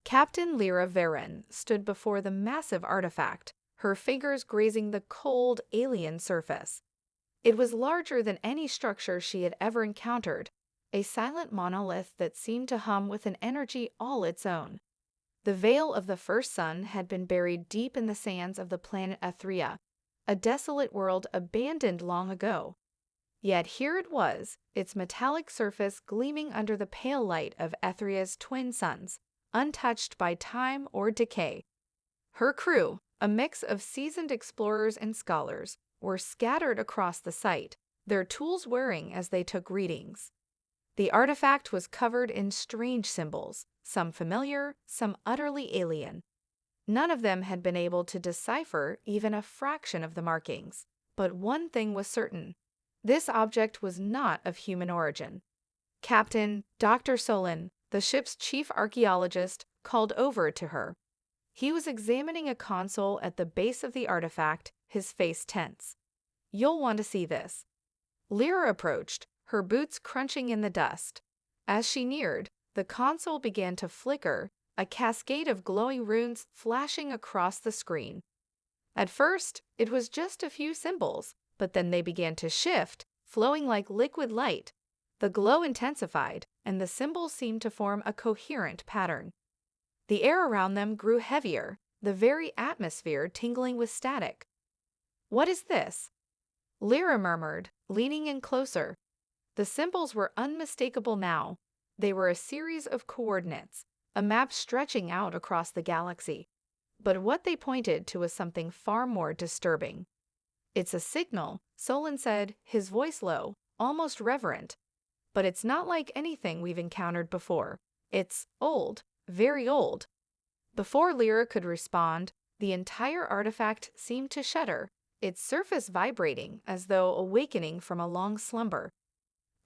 Captain Lyra Varen stood before the massive artifact, her fingers grazing the cold, alien surface. It was larger than any structure she had ever encountered, a silent monolith that seemed to hum with an energy all its own. The veil of the first sun had been buried deep in the sands of the planet Ethria, a desolate world abandoned long ago. Yet here it was, its metallic surface gleaming under the pale light of Ethria's twin suns, untouched by time or decay. Her crew, a mix of seasoned explorers and scholars, were scattered across the site, their tools whirring as they took readings. The artifact was covered in strange symbols, some familiar, some utterly alien. None of them had been able to decipher even a fraction of the markings. But one thing was certain. This object was not of human origin. Captain Dr. Solon, the ship's chief archaeologist, called over to her. He was examining a console at the base of the artifact, his face tense. "You'll want to see this." Lyra approached, her boots crunching in the dust. As she neared, the console began to flicker, a cascade of glowing runes flashing across the screen. At first, it was just a few symbols, but then they began to shift, flowing like liquid light. The glow intensified, and the symbols seemed to form a coherent pattern. The air around them grew heavier, the very atmosphere tingling with static. "What is this?" Lyra murmured, leaning in closer. The symbols were unmistakable now. They were a series of coordinates, a map stretching out across the galaxy. But what they pointed to was something far more disturbing. "It's a signal," Solon said, his voice low, almost reverent. "But it's not like anything we've encountered before. It's old, very old." Before Lyra could respond, the entire artifact seemed to shudder, its surface vibrating as though awakening from a long slumber.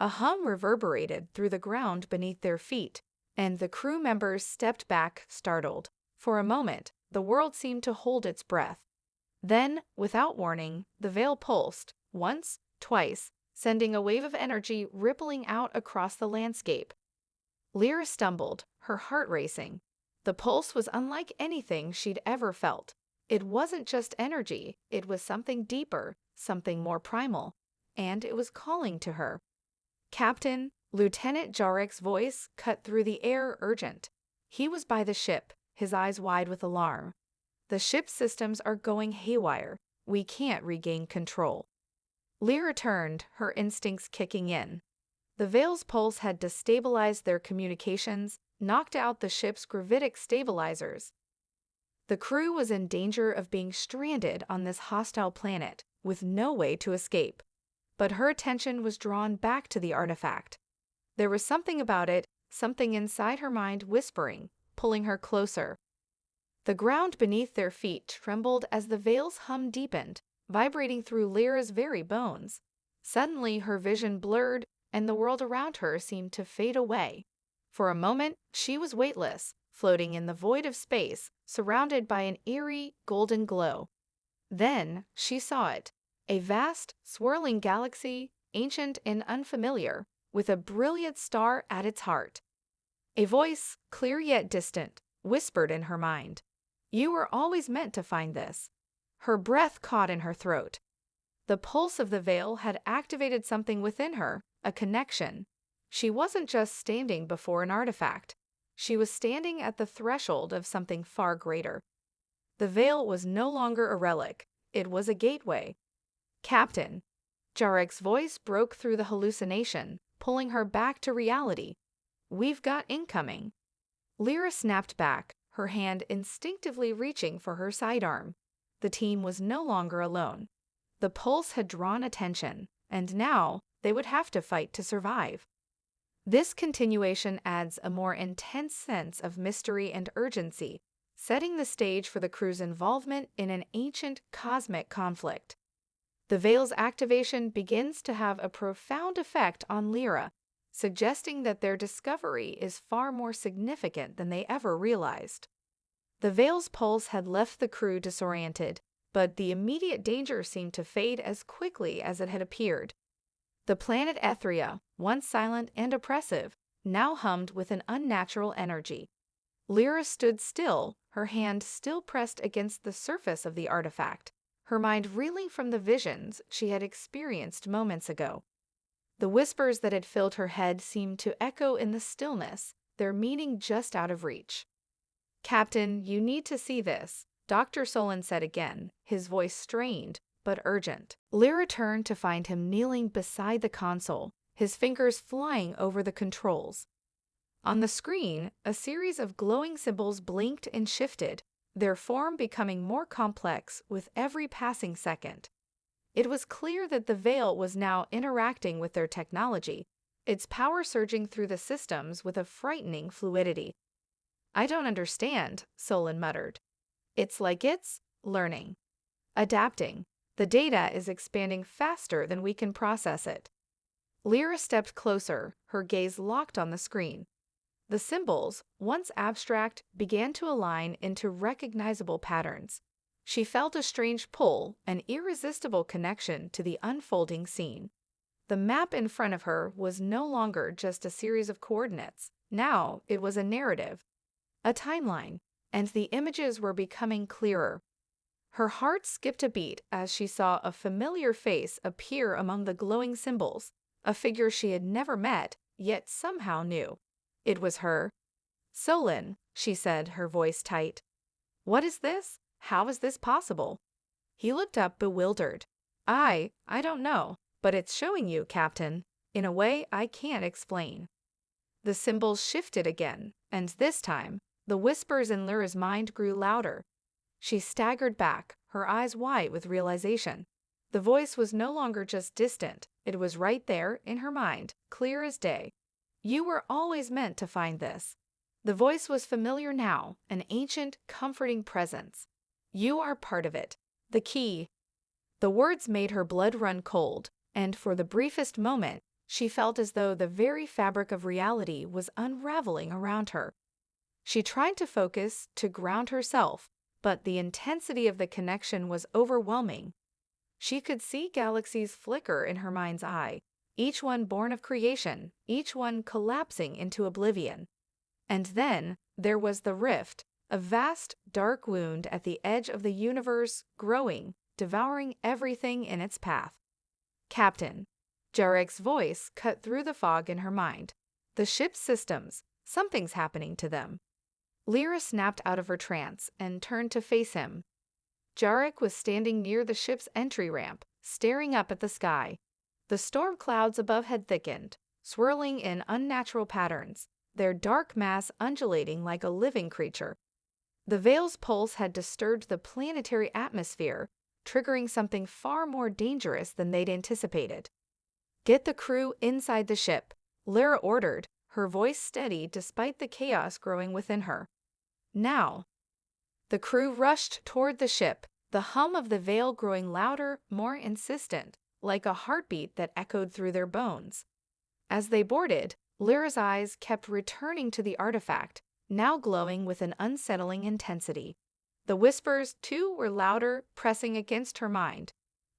A hum reverberated through the ground beneath their feet, and the crew members stepped back, startled. For a moment, the world seemed to hold its breath. Then, without warning, the veil pulsed, once, twice, sending a wave of energy rippling out across the landscape. Lyra stumbled, her heart racing. The pulse was unlike anything she'd ever felt. It wasn't just energy, it was something deeper, something more primal, and it was calling to her. "Captain," Lieutenant Jarek's voice cut through the air, urgent. He was by the ship, his eyes wide with alarm. "The ship's systems are going haywire. We can't regain control." Lyra turned, her instincts kicking in. The veil's pulse had destabilized their communications, knocked out the ship's gravitic stabilizers. The crew was in danger of being stranded on this hostile planet, with no way to escape. But her attention was drawn back to the artifact. There was something about it, something inside her mind whispering, pulling her closer. The ground beneath their feet trembled as the veil's hum deepened, vibrating through Lyra's very bones. Suddenly her vision blurred, and the world around her seemed to fade away. For a moment, she was weightless, floating in the void of space, surrounded by an eerie, golden glow. Then she saw it. A vast, swirling galaxy, ancient and unfamiliar, with a brilliant star at its heart. A voice, clear yet distant, whispered in her mind. "You were always meant to find this." Her breath caught in her throat. The pulse of the veil had activated something within her, a connection. She wasn't just standing before an artifact. She was standing at the threshold of something far greater. The veil was no longer a relic. It was a gateway. "Captain." Jarek's voice broke through the hallucination, pulling her back to reality. "We've got incoming." Lyra snapped back, her hand instinctively reaching for her sidearm. The team was no longer alone. The pulse had drawn attention, and now they would have to fight to survive. This continuation adds a more intense sense of mystery and urgency, setting the stage for the crew's involvement in an ancient cosmic conflict. The veil's activation begins to have a profound effect on Lyra, suggesting that their discovery is far more significant than they ever realized. The veil's pulse had left the crew disoriented, but the immediate danger seemed to fade as quickly as it had appeared. The planet Ethria, once silent and oppressive, now hummed with an unnatural energy. Lyra stood still, her hand still pressed against the surface of the artifact, her mind reeling from the visions she had experienced moments ago. The whispers that had filled her head seemed to echo in the stillness, their meaning just out of reach. "Captain, you need to see this," Dr. Solon said again, his voice strained but urgent. Lyra turned to find him kneeling beside the console, his fingers flying over the controls. On the screen, a series of glowing symbols blinked and shifted, their form becoming more complex with every passing second. It was clear that the Veil was now interacting with their technology, its power surging through the systems with a frightening fluidity. "I don't understand," Solon muttered. "It's like it's learning, adapting. The data is expanding faster than we can process it." Lyra stepped closer, her gaze locked on the screen. The symbols, once abstract, began to align into recognizable patterns. She felt a strange pull, an irresistible connection to the unfolding scene. The map in front of her was no longer just a series of coordinates. Now it was a narrative, a timeline, and the images were becoming clearer. Her heart skipped a beat as she saw a familiar face appear among the glowing symbols, a figure she had never met, yet somehow knew. It was her. "Solon," she said, her voice tight. "What is this? How is this possible?" He looked up bewildered. I don't know, but it's showing you, Captain, in a way I can't explain." The symbols shifted again, and this time, the whispers in Lyra's mind grew louder. She staggered back, her eyes wide with realization. The voice was no longer just distant, it was right there, in her mind, clear as day. "You were always meant to find this." The voice was familiar now, an ancient, comforting presence. "You are part of it. The key." The words made her blood run cold, and for the briefest moment, she felt as though the very fabric of reality was unraveling around her. She tried to focus, to ground herself, but the intensity of the connection was overwhelming. She could see galaxies flicker in her mind's eye, each one born of creation, each one collapsing into oblivion. And then there was the rift, a vast, dark wound at the edge of the universe, growing, devouring everything in its path. "Captain." Jarek's voice cut through the fog in her mind. "The ship's systems, something's happening to them." Lyra snapped out of her trance and turned to face him. Jarek was standing near the ship's entry ramp, staring up at the sky. The storm clouds above had thickened, swirling in unnatural patterns, their dark mass undulating like a living creature. The Veil's pulse had disturbed the planetary atmosphere, triggering something far more dangerous than they'd anticipated. "Get the crew inside the ship," Lyra ordered, her voice steady despite the chaos growing within her. "Now." The crew rushed toward the ship, the hum of the Veil growing louder, more insistent, like a heartbeat that echoed through their bones. As they boarded, Lyra's eyes kept returning to the artifact, now glowing with an unsettling intensity. The whispers, too, were louder, pressing against her mind.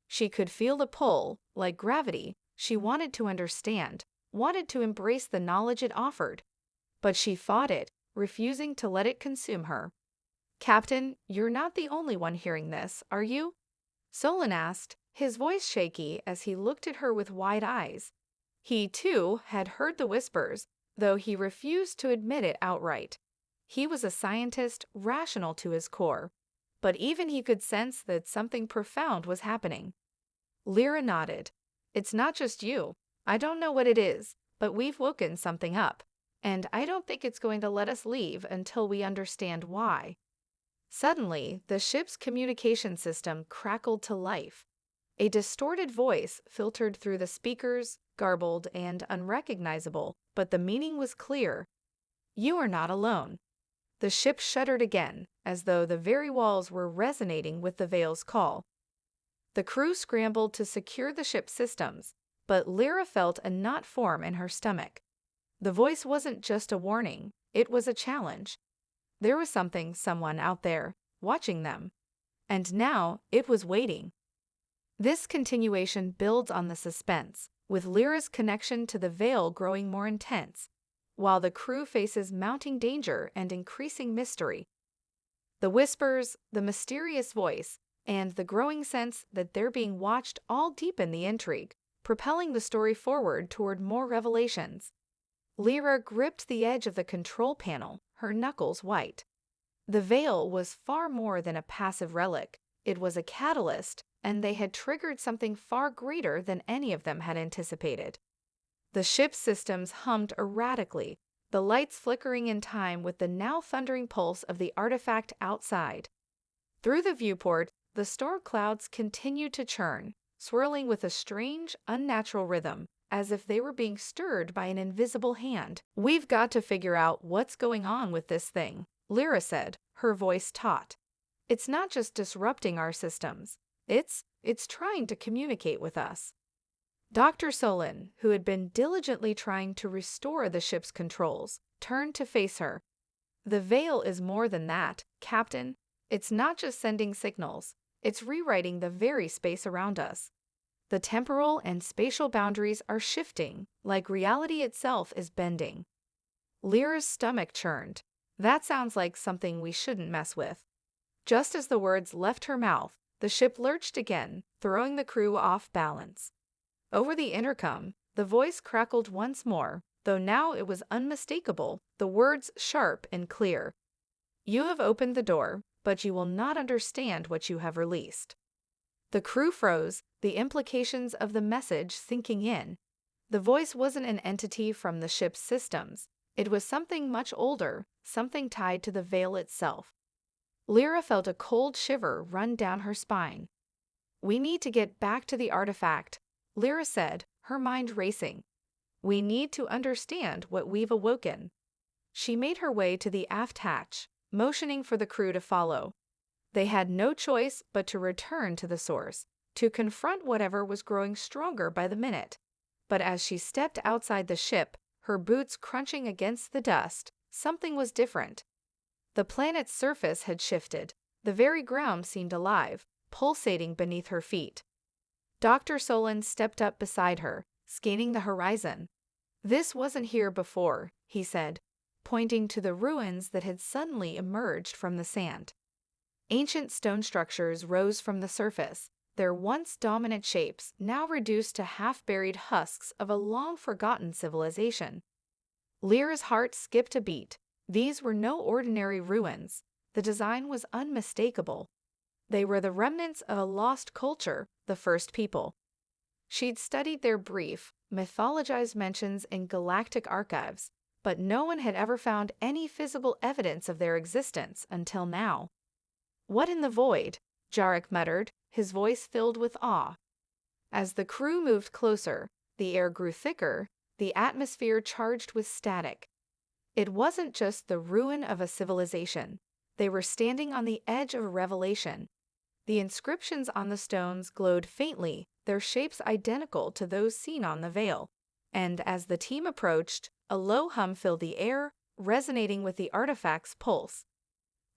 She could feel the pull, like gravity. She wanted to understand, wanted to embrace the knowledge it offered. But she fought it, refusing to let it consume her. "Captain, you're not the only one hearing this, are you?" Solon asked, his voice shaky as he looked at her with wide eyes. He, too, had heard the whispers, though he refused to admit it outright. He was a scientist, rational to his core, but even he could sense that something profound was happening. Lyra nodded. "It's not just you. I don't know what it is, but we've woken something up, and I don't think it's going to let us leave until we understand why." Suddenly, the ship's communication system crackled to life. A distorted voice filtered through the speakers, garbled and unrecognizable, but the meaning was clear. "You are not alone." The ship shuddered again, as though the very walls were resonating with the Veil's call. The crew scrambled to secure the ship's systems, but Lyra felt a knot form in her stomach. The voice wasn't just a warning, it was a challenge. There was someone out there, watching them. And now it was waiting. This continuation builds on the suspense, with Lyra's connection to the Veil growing more intense. while the crew faces mounting danger and increasing mystery. The whispers, the mysterious voice, and the growing sense that they're being watched all deepen the intrigue, propelling the story forward toward more revelations. Lyra gripped the edge of the control panel, her knuckles white. The veil was far more than a passive relic. It was a catalyst, and they had triggered something far greater than any of them had anticipated. The ship's systems hummed erratically, the lights flickering in time with the now thundering pulse of the artifact outside. Through the viewport, the storm clouds continued to churn, swirling with a strange, unnatural rhythm, as if they were being stirred by an invisible hand. "We've got to figure out what's going on with this thing," Lyra said, her voice taut. "It's not just disrupting our systems. It's trying to communicate with us." Dr. Solon, who had been diligently trying to restore the ship's controls, turned to face her. "The veil is more than that, Captain. It's not just sending signals. It's rewriting the very space around us. The temporal and spatial boundaries are shifting, like reality itself is bending." Lyra's stomach churned. That sounds like something we shouldn't mess with. Just as the words left her mouth, the ship lurched again, throwing the crew off balance. Over the intercom, the voice crackled once more, though now it was unmistakable, the words sharp and clear. "You have opened the door, but you will not understand what you have released." The crew froze, the implications of the message sinking in. The voice wasn't an entity from the ship's systems. It was something much older, something tied to the veil itself. Lyra felt a cold shiver run down her spine. "We need to get back to the artifact," Lyra said, her mind racing. "We need to understand what we've awoken." She made her way to the aft hatch, motioning for the crew to follow. They had no choice but to return to the source, to confront whatever was growing stronger by the minute. But as she stepped outside the ship, her boots crunching against the dust, something was different. The planet's surface had shifted. The very ground seemed alive, pulsating beneath her feet. Dr. Solon stepped up beside her, scanning the horizon. "This wasn't here before," he said, pointing to the ruins that had suddenly emerged from the sand. Ancient stone structures rose from the surface, their once dominant shapes now reduced to half-buried husks of a long-forgotten civilization. Lyra's heart skipped a beat. These were no ordinary ruins. The design was unmistakable. They were the remnants of a lost culture, the first people. She'd studied their brief, mythologized mentions in galactic archives, but no one had ever found any physical evidence of their existence until now. "What in the void?" Jarek muttered, his voice filled with awe. As the crew moved closer, the air grew thicker, the atmosphere charged with static. It wasn't just the ruin of a civilization. They were standing on the edge of a revelation. The inscriptions on the stones glowed faintly, their shapes identical to those seen on the veil. And as the team approached, a low hum filled the air, resonating with the artifact's pulse.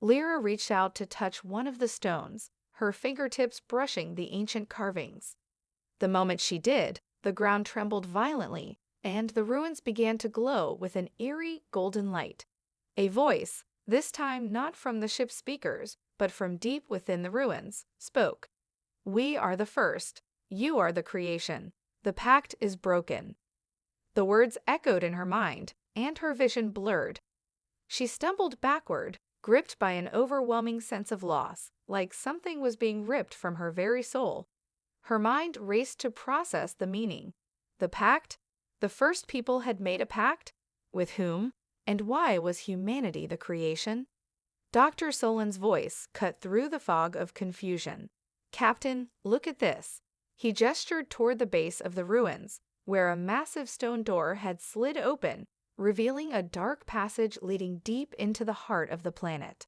Lyra reached out to touch one of the stones, her fingertips brushing the ancient carvings. The moment she did, the ground trembled violently, and the ruins began to glow with an eerie golden light. A voice, this time not from the ship's speakers, but from deep within the ruins, spoke. "We are the first. You are the creation. The pact is broken." The words echoed in her mind, and her vision blurred. She stumbled backward, gripped by an overwhelming sense of loss, like something was being ripped from her very soul. Her mind raced to process the meaning. The pact? The first people had made a pact? With whom? And why was humanity the creation? Dr. Solon's voice cut through the fog of confusion. "Captain, look at this." He gestured toward the base of the ruins, where a massive stone door had slid open, revealing a dark passage leading deep into the heart of the planet.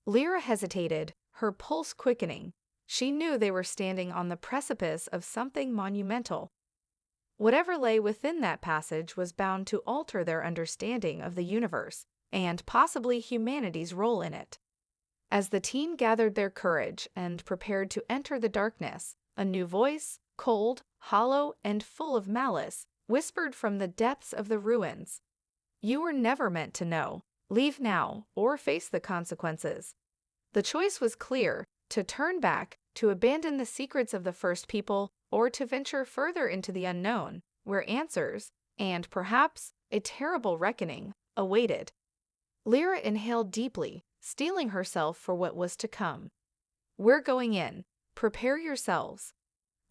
Lyra hesitated, her pulse quickening. She knew they were standing on the precipice of something monumental. Whatever lay within that passage was bound to alter their understanding of the universe, and possibly humanity's role in it. As the team gathered their courage and prepared to enter the darkness, a new voice, cold, hollow, and full of malice, whispered from the depths of the ruins. You were never meant to know. Leave now, or face the consequences. The choice was clear: to turn back, to abandon the secrets of the first people, or to venture further into the unknown, where answers, and perhaps a terrible reckoning, awaited. Lyra inhaled deeply, steeling herself for what was to come. We're going in. Prepare yourselves.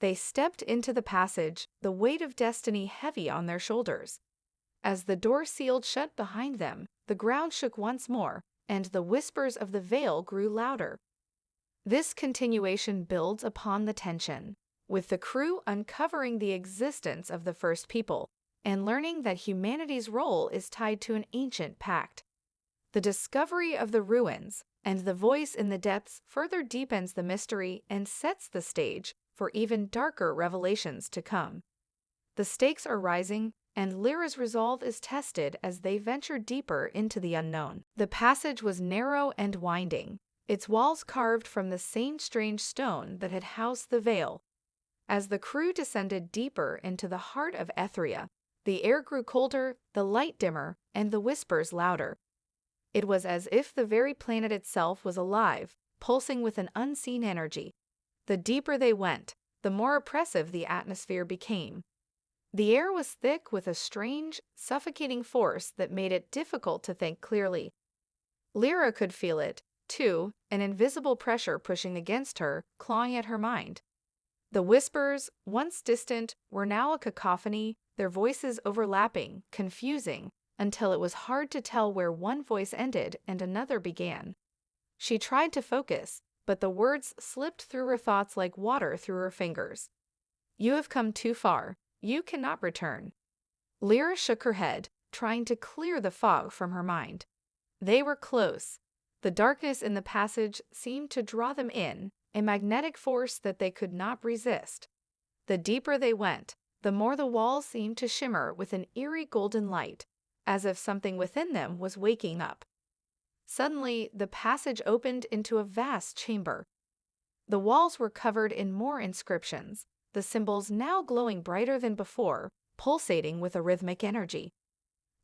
They stepped into the passage, the weight of destiny heavy on their shoulders. As the door sealed shut behind them, the ground shook once more, and the whispers of the veil grew louder. This continuation builds upon the tension, with the crew uncovering the existence of the first people and learning that humanity's role is tied to an ancient pact. The discovery of the ruins and the voice in the depths further deepens the mystery and sets the stage for even darker revelations to come. The stakes are rising, and Lyra's resolve is tested as they venture deeper into the unknown. The passage was narrow and winding, its walls carved from the same strange stone that had housed the veil. As the crew descended deeper into the heart of Ethria, the air grew colder, the light dimmer, and the whispers louder. It was as if the very planet itself was alive, pulsing with an unseen energy. The deeper they went, the more oppressive the atmosphere became. The air was thick with a strange, suffocating force that made it difficult to think clearly. Lyra could feel it, too, an invisible pressure pushing against her, clawing at her mind. The whispers, once distant, were now a cacophony, their voices overlapping, confusing, until it was hard to tell where one voice ended and another began. She tried to focus, but the words slipped through her thoughts like water through her fingers. You have come too far. You cannot return. Lyra shook her head, trying to clear the fog from her mind. They were close. The darkness in the passage seemed to draw them in, a magnetic force that they could not resist. The deeper they went, the more the walls seemed to shimmer with an eerie golden light, as if something within them was waking up. Suddenly, the passage opened into a vast chamber. The walls were covered in more inscriptions, the symbols now glowing brighter than before, pulsating with a rhythmic energy.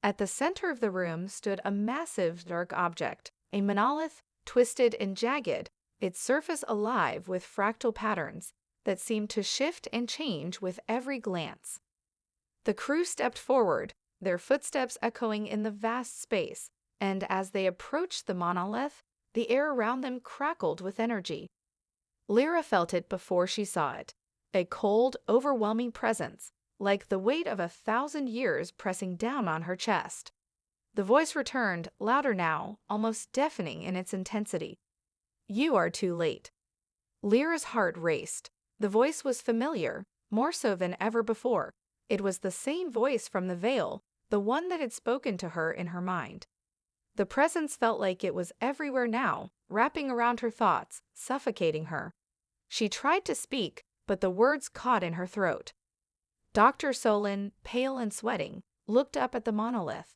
At the center of the room stood a massive dark object, a monolith, twisted and jagged, its surface alive with fractal patterns that seemed to shift and change with every glance. The crew stepped forward, their footsteps echoing in the vast space, and as they approached the monolith, the air around them crackled with energy. Lyra felt it before she saw it, a cold, overwhelming presence, like the weight of 1,000 years pressing down on her chest. The voice returned, louder now, almost deafening in its intensity. You are too late. Lyra's heart raced. The voice was familiar, more so than ever before. It was the same voice from the veil, the one that had spoken to her in her mind. The presence felt like it was everywhere now, wrapping around her thoughts, suffocating her. She tried to speak, but the words caught in her throat. Dr. Solon, pale and sweating, looked up at the monolith.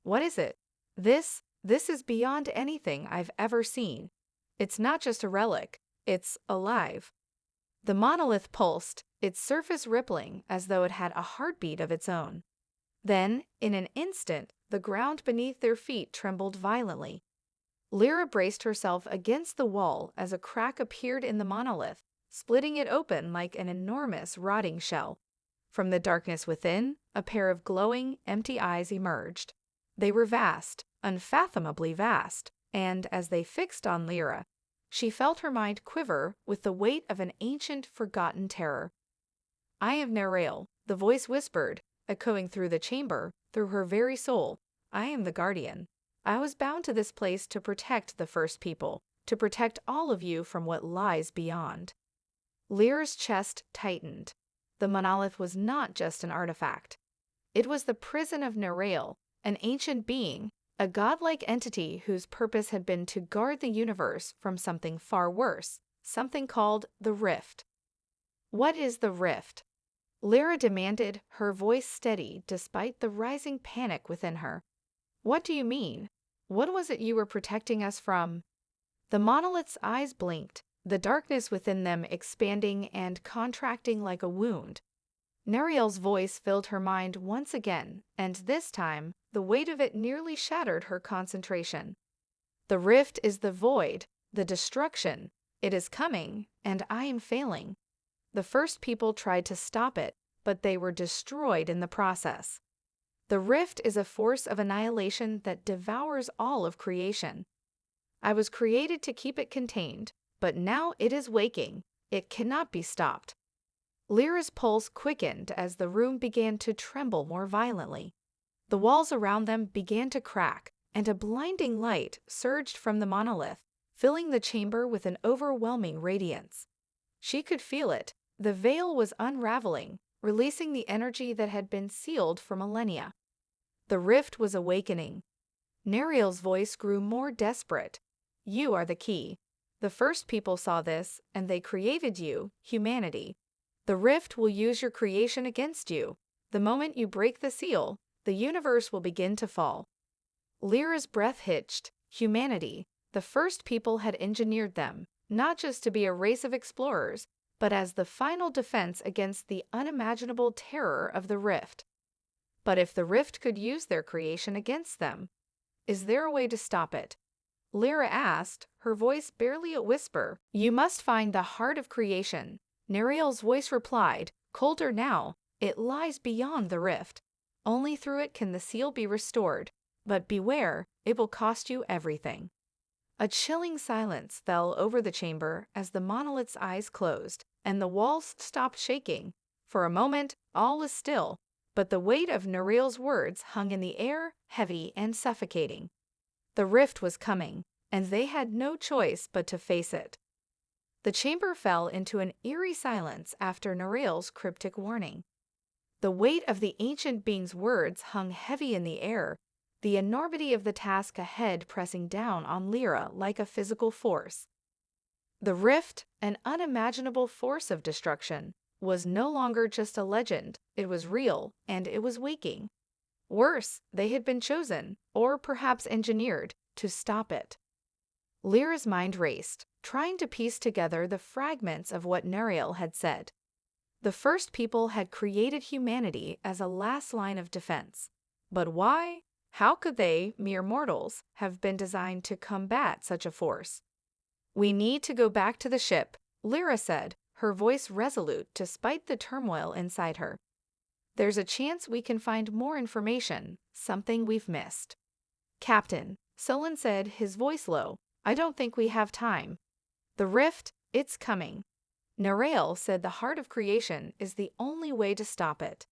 What is it? This is beyond anything I've ever seen. It's not just a relic, it's alive. The monolith pulsed, its surface rippling as though it had a heartbeat of its own. Then, in an instant, the ground beneath their feet trembled violently. Lyra braced herself against the wall as a crack appeared in the monolith, splitting it open like an enormous rotting shell. From the darkness within, a pair of glowing, empty eyes emerged. They were vast, unfathomably vast, and as they fixed on Lyra, she felt her mind quiver with the weight of an ancient, forgotten terror. I am Narration, the voice whispered, echoing through the chamber, through her very soul. I am the guardian. I was bound to this place to protect the first people, to protect all of you from what lies beyond. Lyra's chest tightened. The monolith was not just an artifact. It was the prison of Narration, an ancient being, a godlike entity whose purpose had been to guard the universe from something far worse, something called the Rift. What is the Rift? Lyra demanded, her voice steady despite the rising panic within her. What do you mean? What was it you were protecting us from? The monolith's eyes blinked, the darkness within them expanding and contracting like a wound. Nariel's voice filled her mind once again, and this time, the weight of it nearly shattered her concentration. The rift is the void, the destruction. It is coming, and I am failing. The first people tried to stop it, but they were destroyed in the process. The rift is a force of annihilation that devours all of creation. I was created to keep it contained, but now it is waking. It cannot be stopped. Lyra's pulse quickened as the room began to tremble more violently. The walls around them began to crack, and a blinding light surged from the monolith, filling the chamber with an overwhelming radiance. She could feel it. The veil was unraveling, releasing the energy that had been sealed for millennia. The rift was awakening. Nariel's voice grew more desperate. You are the key. The first people saw this, and they created you, humanity. The rift will use your creation against you. The moment you break the seal, the universe will begin to fall. Lyra's breath hitched. Humanity. The first people had engineered them, not just to be a race of explorers, but as the final defense against the unimaginable terror of the rift. But if the rift could use their creation against them, is there a way to stop it? Lyra asked, her voice barely a whisper. You must find the heart of creation. Nariel's voice replied, colder now. It lies beyond the rift. Only through it can the seal be restored. But beware, it will cost you everything. A chilling silence fell over the chamber as the monolith's eyes closed, and the walls stopped shaking. For a moment, all was still, but the weight of Nariel's words hung in the air, heavy and suffocating. The rift was coming, and they had no choice but to face it. The chamber fell into an eerie silence after Nariel's cryptic warning. The weight of the ancient being's words hung heavy in the air, the enormity of the task ahead pressing down on Lyra like a physical force. The rift, an unimaginable force of destruction, was no longer just a legend. It was real, and it was waking. Worse, they had been chosen, or perhaps engineered, to stop it. Lyra's mind raced, trying to piece together the fragments of what Nariel had said. The first people had created humanity as a last line of defense. But why? How could they, mere mortals, have been designed to combat such a force? We need to go back to the ship, Lyra said, her voice resolute despite the turmoil inside her. There's a chance we can find more information, something we've missed. Captain, Solon said, his voice low, I don't think we have time. The rift, it's coming. Nariel said the heart of creation is the only way to stop it.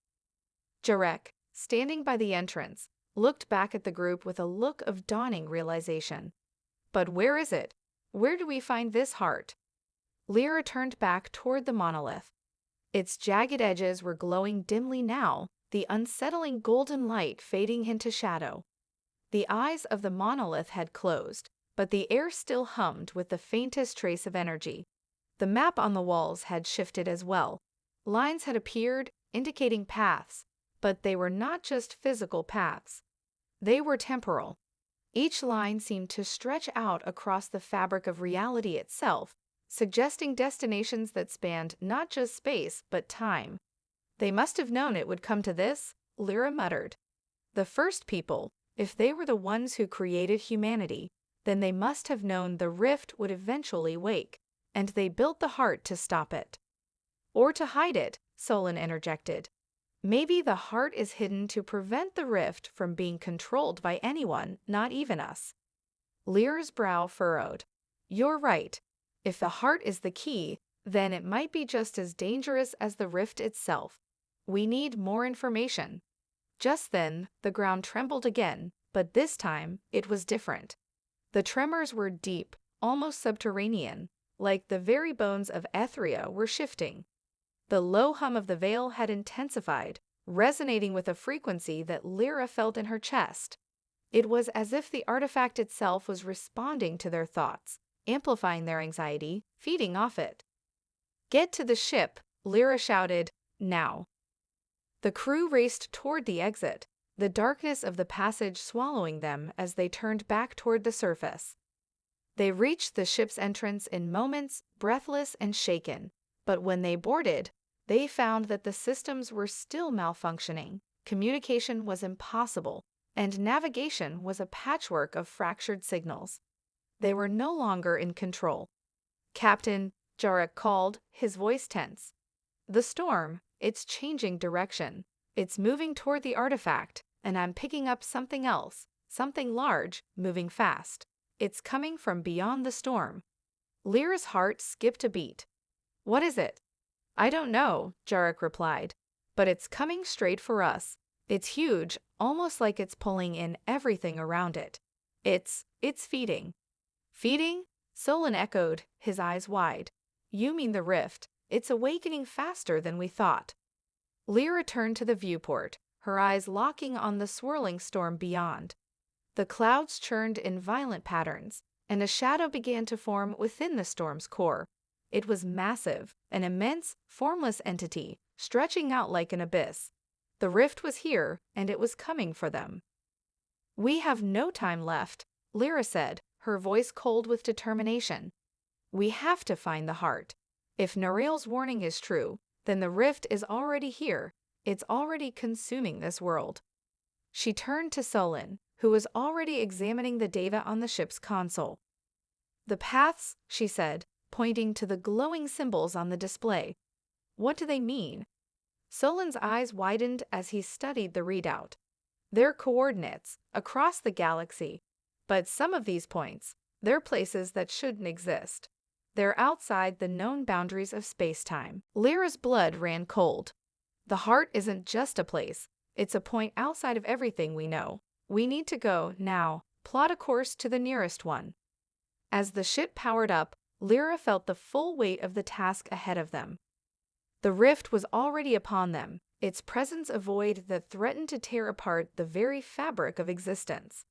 Jarek, standing by the entrance, looked back at the group with a look of dawning realization. But where is it? Where do we find this heart? Lyra turned back toward the monolith. Its jagged edges were glowing dimly now, the unsettling golden light fading into shadow. The eyes of the monolith had closed, but the air still hummed with the faintest trace of energy. The map on the walls had shifted as well. Lines had appeared, indicating paths, but they were not just physical paths. They were temporal. Each line seemed to stretch out across the fabric of reality itself, suggesting destinations that spanned not just space but time. They must have known it would come to this, Lyra muttered. The first people, if they were the ones who created humanity, then they must have known the rift would eventually wake, and they built the heart to stop it. Or to hide it, Solon interjected. Maybe the heart is hidden to prevent the rift from being controlled by anyone, not even us. Lyra's brow furrowed. You're right. If the heart is the key, then it might be just as dangerous as the rift itself. We need more information. Just then, the ground trembled again, but this time, it was different. The tremors were deep, almost subterranean, like the very bones of Ethria were shifting. The low hum of the veil had intensified, resonating with a frequency that Lyra felt in her chest. It was as if the artifact itself was responding to their thoughts, amplifying their anxiety, feeding off it. Get to the ship, Lyra shouted, now. The crew raced toward the exit, the darkness of the passage swallowing them as they turned back toward the surface. They reached the ship's entrance in moments, breathless and shaken, but when they boarded, They found that the systems were still malfunctioning, communication was impossible, and navigation was a patchwork of fractured signals. They were no longer in control. "Captain," Jarek called, his voice tense. "The storm, it's changing direction. It's moving toward the artifact, and I'm picking up something else, something large, moving fast. It's coming from beyond the storm." Lyra's heart skipped a beat. "What is it?" "I don't know," Jarek replied, "but it's coming straight for us. It's huge, almost like it's pulling in everything around it. It's feeding." "Feeding?" Solon echoed, his eyes wide. "You mean the rift. It's awakening faster than we thought." Lyra turned to the viewport, her eyes locking on the swirling storm beyond. The clouds churned in violent patterns, and a shadow began to form within the storm's core. It was massive, an immense, formless entity, stretching out like an abyss. The rift was here, and it was coming for them. "We have no time left," Lyra said, her voice cold with determination. "We have to find the heart. If Narayle's warning is true, then the rift is already here. It's already consuming this world." She turned to Solon, who was already examining the data on the ship's console. "The paths," she said, pointing to the glowing symbols on the display. "What do they mean?" Solon's eyes widened as he studied the readout. "They're coordinates, across the galaxy. But some of these points, they're places that shouldn't exist. They're outside the known boundaries of space-time." Lyra's blood ran cold. "The heart isn't just a place. It's a point outside of everything we know. We need to go, now, plot a course to the nearest one." As the ship powered up, Lyra felt the full weight of the task ahead of them. The rift was already upon them, its presence a void that threatened to tear apart the very fabric of existence.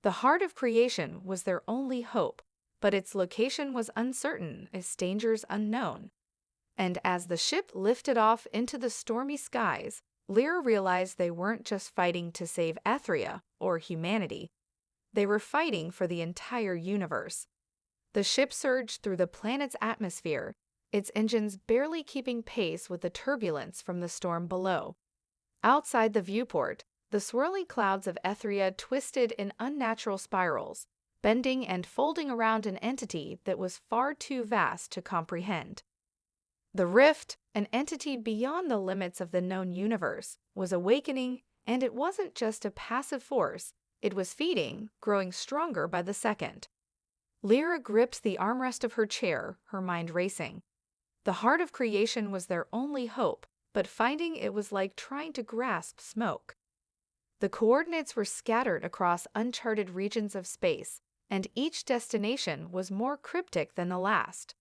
The heart of creation was their only hope, but its location was uncertain, its dangers unknown. And as the ship lifted off into the stormy skies, Lyra realized they weren't just fighting to save Ethria or humanity. They were fighting for the entire universe. The ship surged through the planet's atmosphere, its engines barely keeping pace with the turbulence from the storm below. Outside the viewport, the swirling clouds of Ethria twisted in unnatural spirals, bending and folding around an entity that was far too vast to comprehend. The rift, an entity beyond the limits of the known universe, was awakening, and it wasn't just a passive force, it was feeding, growing stronger by the second. Lyra gripped the armrest of her chair, her mind racing. The heart of creation was their only hope, but finding it was like trying to grasp smoke. The coordinates were scattered across uncharted regions of space, and each destination was more cryptic than the last.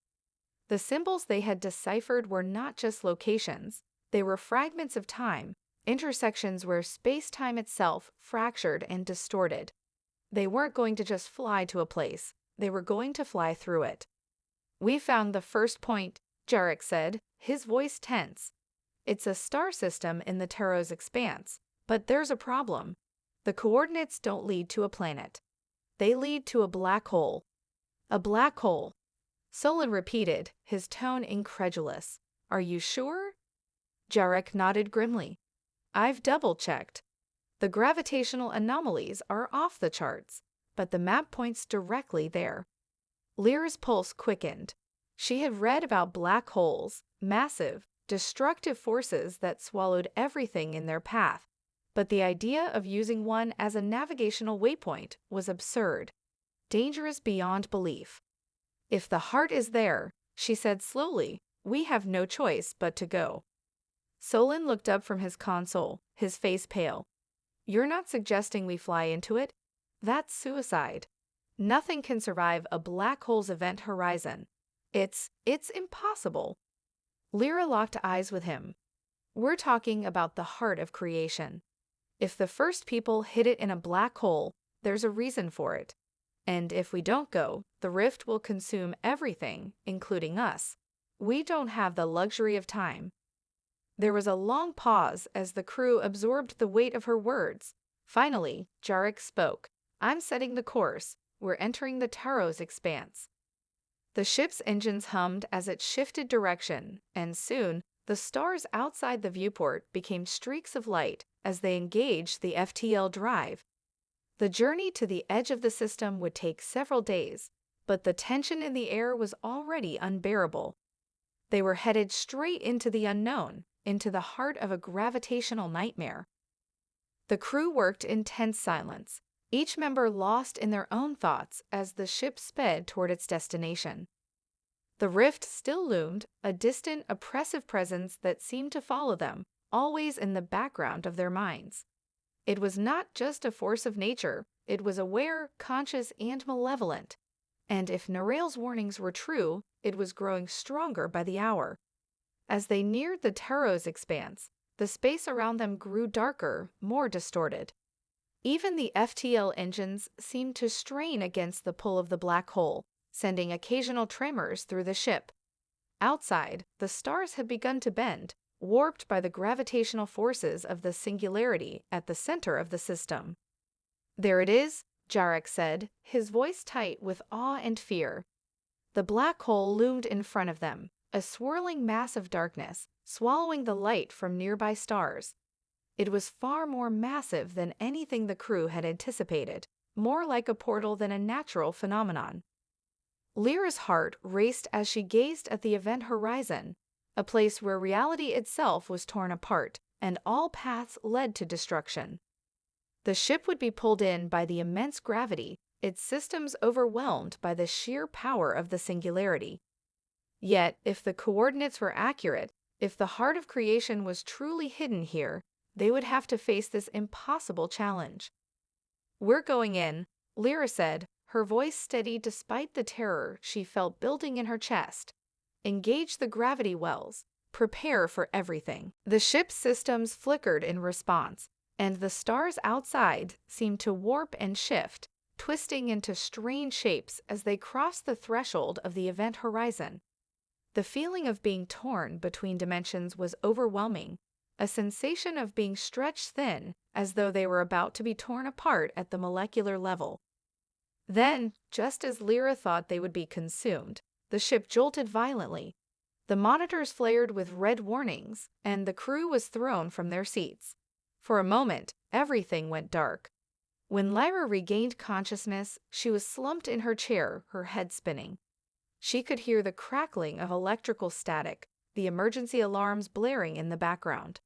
The symbols they had deciphered were not just locations, they were fragments of time, intersections where space-time itself fractured and distorted. They weren't going to just fly to a place, they were going to fly through it. "We found the first point," Jarek said, his voice tense. "It's a star system in the Taros expanse, but there's a problem. The coordinates don't lead to a planet. They lead to a black hole." "A black hole?" Solon repeated, his tone incredulous. "Are you sure?" Jarek nodded grimly. "I've double-checked. The gravitational anomalies are off the charts, but the map points directly there." Lyra's pulse quickened. She had read about black holes, massive, destructive forces that swallowed everything in their path, but the idea of using one as a navigational waypoint was absurd, dangerous beyond belief. "If the heart is there," she said slowly, "we have no choice but to go." Solon looked up from his console, his face pale. "You're not suggesting we fly into it? That's suicide. Nothing can survive a black hole's event horizon. It's impossible." Lyra locked eyes with him. "We're talking about the heart of creation. If the first people hit it in a black hole, there's a reason for it. And if we don't go, the rift will consume everything, including us. We don't have the luxury of time." There was a long pause as the crew absorbed the weight of her words. Finally, Jarek spoke. "I'm setting the course. We're entering the Taros expanse." The ship's engines hummed as it shifted direction, and soon, The stars outside the viewport became streaks of light as they engaged the FTL drive. The journey to the edge of the system would take several days, but the tension in the air was already unbearable. They were headed straight into the unknown, into the heart of a gravitational nightmare. The crew worked in tense silence, each member lost in their own thoughts as the ship sped toward its destination. The rift still loomed, a distant, oppressive presence that seemed to follow them, always in the background of their minds. It was not just a force of nature, it was aware, conscious, and malevolent. And if Narayle's warnings were true, it was growing stronger by the hour. As they neared the Taro's expanse, the space around them grew darker, more distorted. Even the FTL engines seemed to strain against the pull of the black hole, sending occasional tremors through the ship. Outside, the stars had begun to bend, warped by the gravitational forces of the singularity at the center of the system. "There it is," Jarek said, his voice tight with awe and fear. The black hole loomed in front of them, a swirling mass of darkness, swallowing the light from nearby stars. It was far more massive than anything the crew had anticipated, more like a portal than a natural phenomenon. Lyra's heart raced as she gazed at the event horizon, a place where reality itself was torn apart, and all paths led to destruction. The ship would be pulled in by the immense gravity, its systems overwhelmed by the sheer power of the singularity. Yet, if the coordinates were accurate, if the heart of creation was truly hidden here, they would have to face this impossible challenge. "We're going in," Lyra said, her voice steady despite the terror she felt building in her chest. "Engage the gravity wells. Prepare for everything." The ship's systems flickered in response, and the stars outside seemed to warp and shift, twisting into strange shapes as they crossed the threshold of the event horizon. The feeling of being torn between dimensions was overwhelming, a sensation of being stretched thin, as though they were about to be torn apart at the molecular level. Then, just as Lyra thought they would be consumed, the ship jolted violently. The monitors flared with red warnings, and the crew was thrown from their seats. For a moment, everything went dark. When Lyra regained consciousness, she was slumped in her chair, her head spinning. She could hear the crackling of electrical static, the emergency alarms blaring in the background.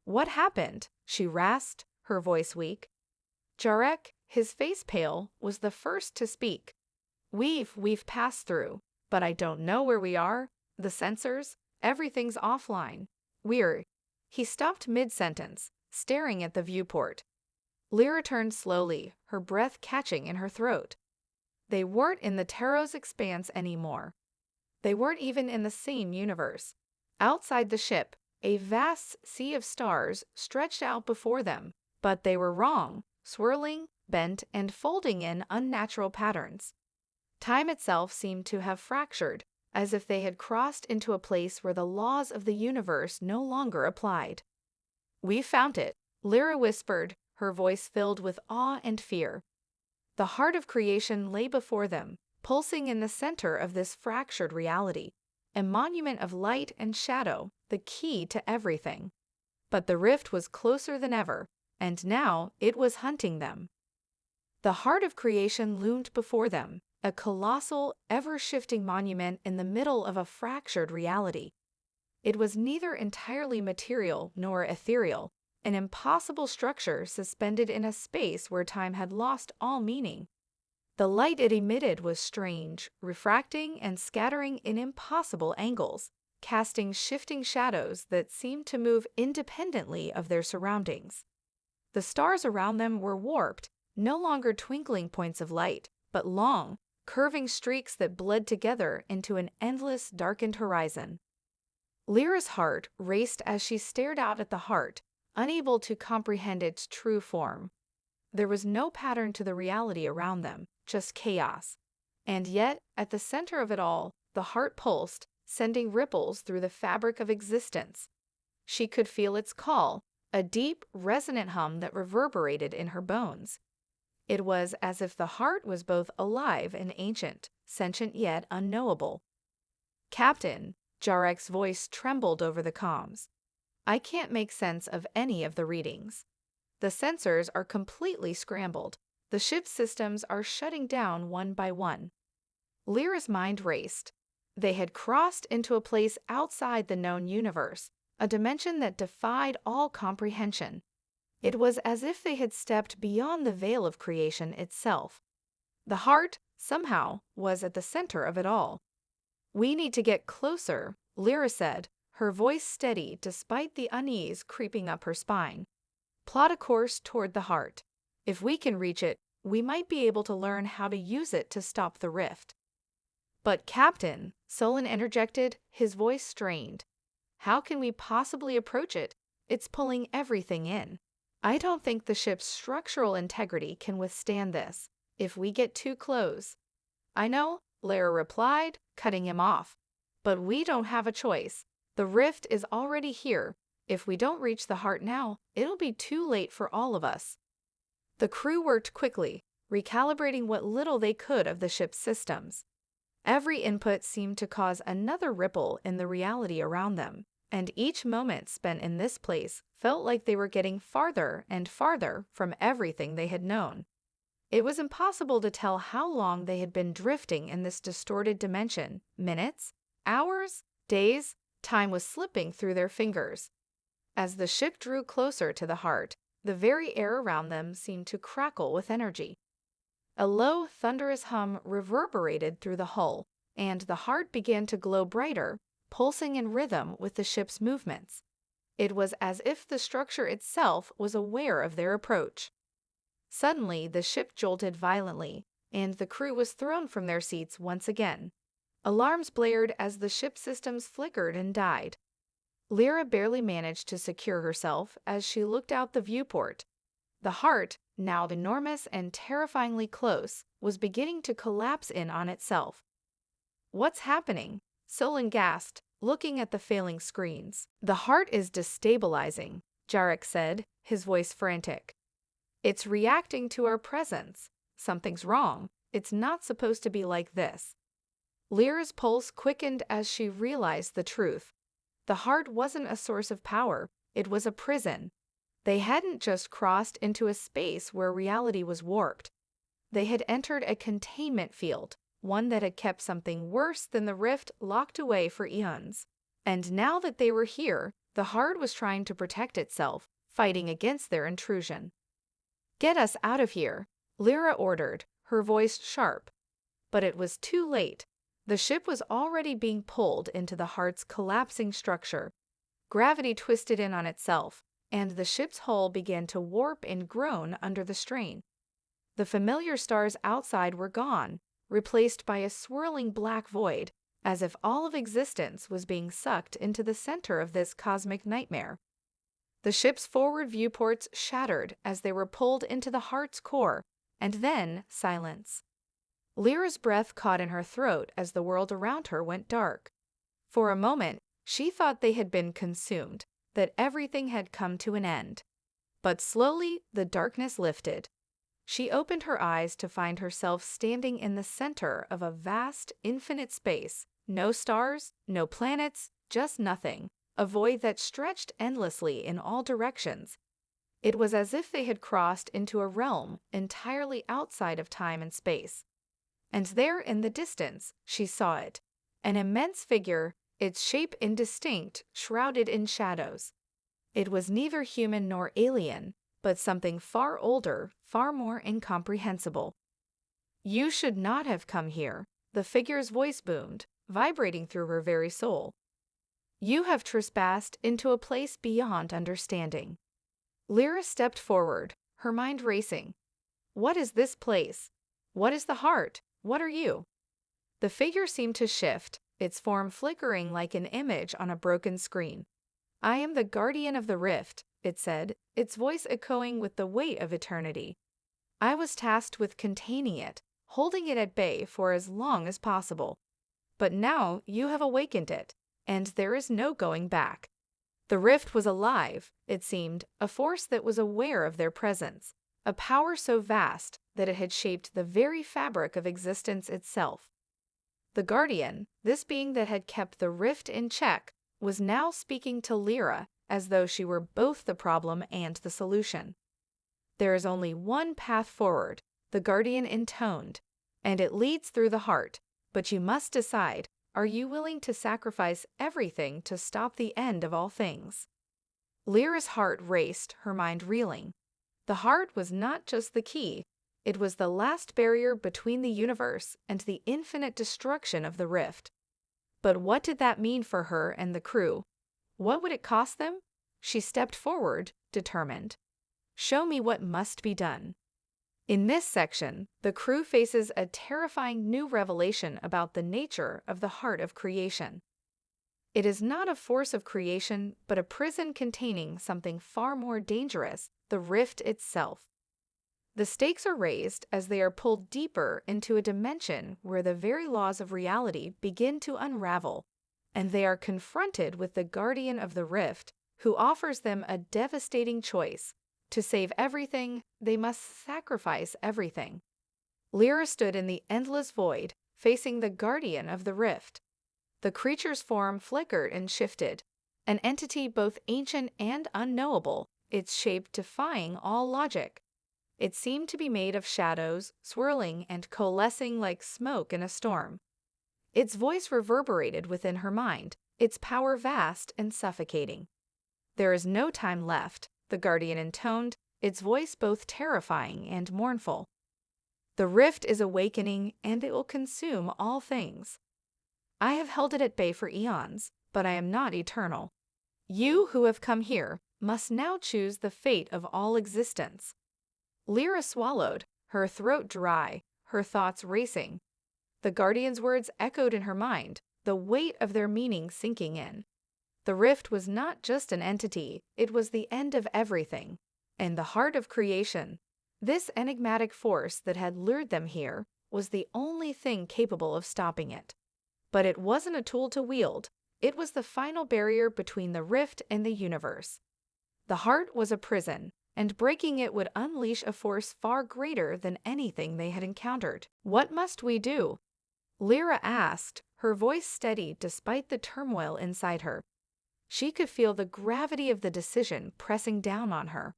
"What happened?" she rasped, her voice weak. Jarek, his face pale, was the first to speak. We've passed through, but I don't know where we are. The sensors, everything's offline. He stopped mid-sentence, staring at the viewport. Lyra turned slowly, her breath catching in her throat. They weren't in the Taro's expanse anymore. They weren't even in the same universe. Outside the ship, a vast sea of stars stretched out before them, but they were wrong, swirling, bent, and folding in unnatural patterns. Time itself seemed to have fractured, as if they had crossed into a place where the laws of the universe no longer applied. "We found it," Lyra whispered, her voice filled with awe and fear. The heart of creation lay before them, pulsing in the center of this fractured reality, a monument of light and shadow, the key to everything. But the rift was closer than ever, and now it was hunting them. The heart of creation loomed before them, a colossal, ever-shifting monument in the middle of a fractured reality. It was neither entirely material nor ethereal, an impossible structure suspended in a space where time had lost all meaning. The light it emitted was strange, refracting and scattering in impossible angles, casting shifting shadows that seemed to move independently of their surroundings. The stars around them were warped, no longer twinkling points of light, but long, curving streaks that bled together into an endless, darkened horizon. Lyra's heart raced as she stared out at the heart, unable to comprehend its true form. There was no pattern to the reality around them, just chaos. And yet, at the center of it all, the heart pulsed, sending ripples through the fabric of existence. She could feel its call, a deep, resonant hum that reverberated in her bones. It was as if the heart was both alive and ancient, sentient yet unknowable. "Captain," Jarek's voice trembled over the comms. I can't make sense of any of the readings. The sensors are completely scrambled. The ship's systems are shutting down one by one. Lyra's mind raced. They had crossed into a place outside the known universe, a dimension that defied all comprehension. It was as if they had stepped beyond the veil of creation itself. The heart, somehow, was at the center of it all. We need to get closer, Lyra said, her voice steady despite the unease creeping up her spine. Plot a course toward the heart. If we can reach it, we might be able to learn how to use it to stop the rift. But Captain, Solon interjected, his voice strained. How can we possibly approach it? It's pulling everything in. I don't think the ship's structural integrity can withstand this, if we get too close. I know, Lyra replied, cutting him off. But we don't have a choice. The rift is already here. If we don't reach the heart now, it'll be too late for all of us. The crew worked quickly, recalibrating what little they could of the ship's systems. Every input seemed to cause another ripple in the reality around them, and each moment spent in this place felt like they were getting farther and farther from everything they had known. It was impossible to tell how long they had been drifting in this distorted dimension. Minutes? Hours? Days? Time was slipping through their fingers. As the ship drew closer to the heart, the very air around them seemed to crackle with energy. A low, thunderous hum reverberated through the hull, and the heart began to glow brighter, pulsing in rhythm with the ship's movements. It was as if the structure itself was aware of their approach. Suddenly, the ship jolted violently, and the crew was thrown from their seats once again. Alarms blared as the ship's systems flickered and died. Lyra barely managed to secure herself as she looked out the viewport. The heart, now enormous and terrifyingly close, was beginning to collapse in on itself. What's happening? Solon gasped, looking at the failing screens. The heart is destabilizing, Jarek said, his voice frantic. It's reacting to our presence. Something's wrong. It's not supposed to be like this. Lyra's pulse quickened as she realized the truth. The heart wasn't a source of power. It was a prison. They hadn't just crossed into a space where reality was warped. They had entered a containment field, one that had kept something worse than the rift locked away for eons. And now that they were here, the heart was trying to protect itself, fighting against their intrusion. Get us out of here, Lyra ordered, her voice sharp. But it was too late. The ship was already being pulled into the heart's collapsing structure. Gravity twisted in on itself, and the ship's hull began to warp and groan under the strain. The familiar stars outside were gone, replaced by a swirling black void, as if all of existence was being sucked into the center of this cosmic nightmare. The ship's forward viewports shattered as they were pulled into the heart's core, and then silence. Lyra's breath caught in her throat as the world around her went dark. For a moment, she thought they had been consumed, that everything had come to an end. But slowly, the darkness lifted. She opened her eyes to find herself standing in the center of a vast, infinite space. No stars, no planets, just nothing. A void that stretched endlessly in all directions. It was as if they had crossed into a realm entirely outside of time and space. And there in the distance, she saw it. An immense figure, its shape indistinct, shrouded in shadows. It was neither human nor alien, but something far older, far more incomprehensible. You should not have come here, the figure's voice boomed, vibrating through her very soul. You have trespassed into a place beyond understanding. Lyra stepped forward, her mind racing. What is this place? What is the heart? What are you? The figure seemed to shift, its form flickering like an image on a broken screen. I am the guardian of the rift, it said, its voice echoing with the weight of eternity. I was tasked with containing it, holding it at bay for as long as possible. But now you have awakened it, and there is no going back. The rift was alive, it seemed, a force that was aware of their presence, a power so vast that it had shaped the very fabric of existence itself. The Guardian, this being that had kept the rift in check, was now speaking to Lyra as though she were both the problem and the solution. "There is only one path forward," the Guardian intoned, "and it leads through the heart, but you must decide, are you willing to sacrifice everything to stop the end of all things?" Lyra's heart raced, her mind reeling. The heart was not just the key, it was the last barrier between the universe and the infinite destruction of the rift. But what did that mean for her and the crew? What would it cost them? She stepped forward, determined. "Show me what must be done." In this section, the crew faces a terrifying new revelation about the nature of the heart of creation. It is not a force of creation, but a prison containing something far more dangerous, the rift itself. The stakes are raised as they are pulled deeper into a dimension where the very laws of reality begin to unravel, and they are confronted with the guardian of the rift, who offers them a devastating choice. To save everything, they must sacrifice everything. Lyra stood in the endless void, facing the guardian of the rift. The creature's form flickered and shifted, an entity both ancient and unknowable, its shape defying all logic. It seemed to be made of shadows, swirling and coalescing like smoke in a storm. Its voice reverberated within her mind, its power vast and suffocating. "There is no time left," the Guardian intoned, its voice both terrifying and mournful. "The rift is awakening, and it will consume all things. I have held it at bay for eons, but I am not eternal. You who have come here must now choose the fate of all existence." Lyra swallowed, her throat dry, her thoughts racing. The Guardian's words echoed in her mind, the weight of their meaning sinking in. The rift was not just an entity, it was the end of everything, and the heart of creation. This enigmatic force that had lured them here was the only thing capable of stopping it. But it wasn't a tool to wield, it was the final barrier between the rift and the universe. The heart was a prison, and breaking it would unleash a force far greater than anything they had encountered. "What must we do?" Lyra asked, her voice steady despite the turmoil inside her. She could feel the gravity of the decision pressing down on her.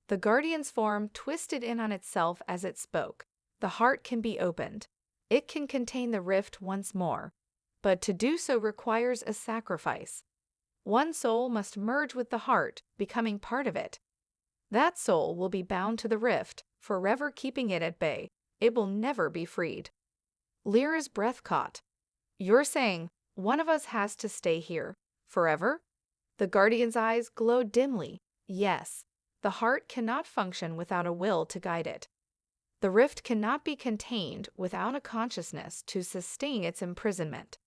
The Guardian's form twisted in on itself as it spoke. "The heart can be opened. It can contain the rift once more. But to do so requires a sacrifice. One soul must merge with the heart, becoming part of it. That soul will be bound to the rift, forever keeping it at bay. It will never be freed." Lyra's breath caught. "You're saying one of us has to stay here forever?" The Guardian's eyes glowed dimly. "Yes. The heart cannot function without a will to guide it. The rift cannot be contained without a consciousness to sustain its imprisonment.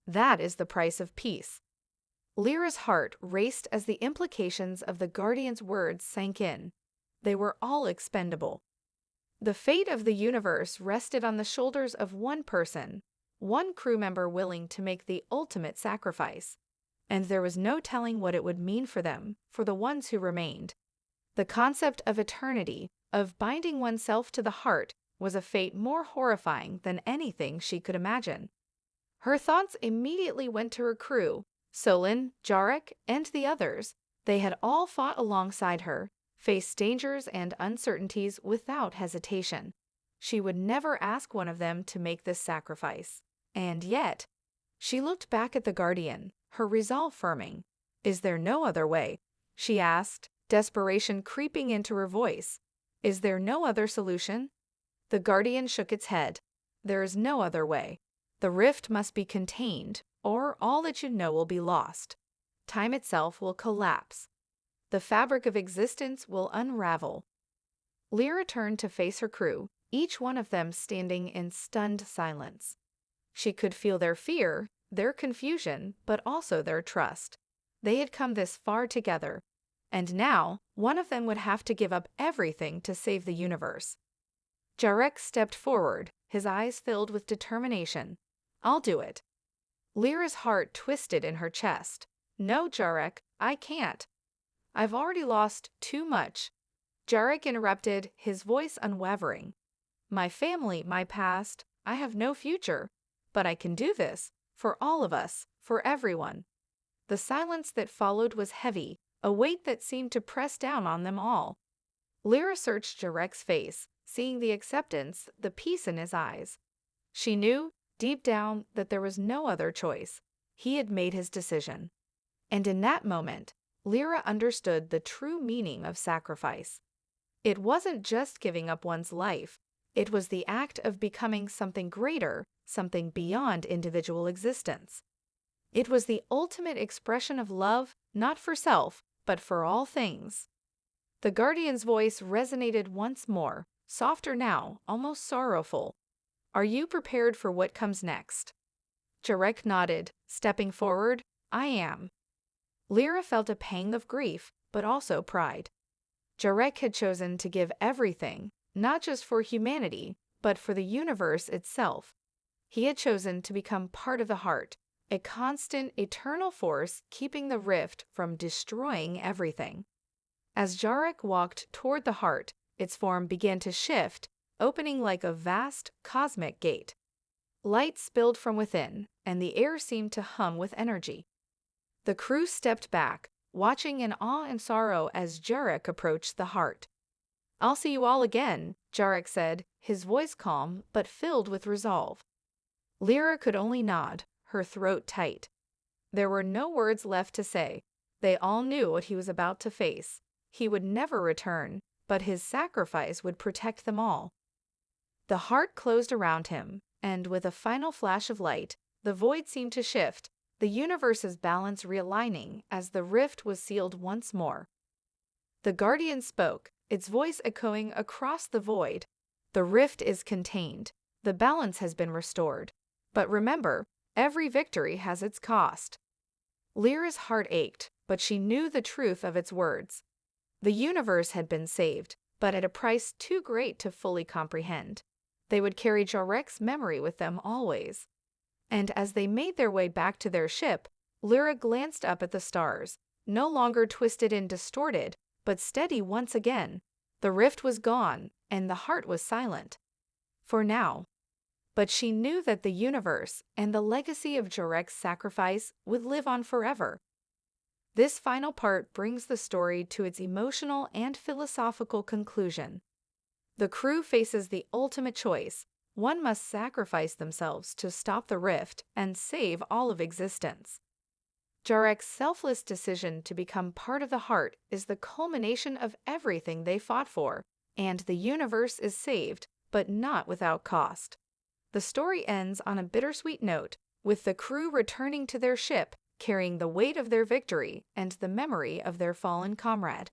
That is the price of peace." Lyra's heart raced as the implications of the Guardian's words sank in. They were all expendable. The fate of the universe rested on the shoulders of one person, one crew member willing to make the ultimate sacrifice. And there was no telling what it would mean for them, for the ones who remained. The concept of eternity, of binding oneself to the heart, was a fate more horrifying than anything she could imagine. Her thoughts immediately went to her crew, Solon, Jarek, and the others. They had all fought alongside her, faced dangers and uncertainties without hesitation. She would never ask one of them to make this sacrifice. And yet, she looked back at the Guardian, her resolve firming. "Is there no other way?" she asked, desperation creeping into her voice. "Is there no other solution?" The Guardian shook its head. "There is no other way. The rift must be contained, or all that you know will be lost. Time itself will collapse. The fabric of existence will unravel." Lyra turned to face her crew, each one of them standing in stunned silence. She could feel their fear, their confusion, but also their trust. They had come this far together, and now one of them would have to give up everything to save the universe. Jarek stepped forward, his eyes filled with determination. "I'll do it." Lyra's heart twisted in her chest. "No, Jarek, I can't. I've already lost too much." Jarek interrupted, his voice unwavering. "My family, my past, I have no future. but I can do this, for all of us, for everyone." The silence that followed was heavy, a weight that seemed to press down on them all. Lyra searched Jarek's face, seeing the acceptance, the peace in his eyes. She knew, deep down, that there was no other choice. He had made his decision. And in that moment, Lyra understood the true meaning of sacrifice. It wasn't just giving up one's life. It was the act of becoming something greater, something beyond individual existence. It was the ultimate expression of love, not for self, but for all things. The Guardian's voice resonated once more, softer now, almost sorrowful. "Are you prepared for what comes next?" Jarek nodded, stepping forward. "I am." Lyra felt a pang of grief, but also pride. Jarek had chosen to give everything, not just for humanity, but for the universe itself. He had chosen to become part of the heart, a constant, eternal force keeping the rift from destroying everything. As Jarek walked toward the heart, its form began to shift, opening like a vast, cosmic gate. Light spilled from within, and the air seemed to hum with energy. The crew stepped back, watching in awe and sorrow as Jarek approached the heart. "I'll see you all again," Jarek said, his voice calm but filled with resolve. Lyra could only nod, her throat tight. There were no words left to say. They all knew what he was about to face. He would never return, but his sacrifice would protect them all. The heart closed around him, and with a final flash of light, the void seemed to shift, the universe's balance realigning as the rift was sealed once more. The Guardian spoke, its voice echoing across the void. "The rift is contained. The balance has been restored. But remember, every victory has its cost." Lyra's heart ached, but she knew the truth of its words. The universe had been saved, but at a price too great to fully comprehend. They would carry Jarek's memory with them always. And as they made their way back to their ship, Lyra glanced up at the stars, no longer twisted and distorted, but steady once again. The rift was gone, and the heart was silent. For now. But she knew that the universe and the legacy of Jarek's sacrifice would live on forever. This final part brings the story to its emotional and philosophical conclusion. The crew faces the ultimate choice. One must sacrifice themselves to stop the rift and save all of existence. Jarek's selfless decision to become part of the heart is the culmination of everything they fought for, and the universe is saved, but not without cost. The story ends on a bittersweet note, with the crew returning to their ship, carrying the weight of their victory and the memory of their fallen comrade.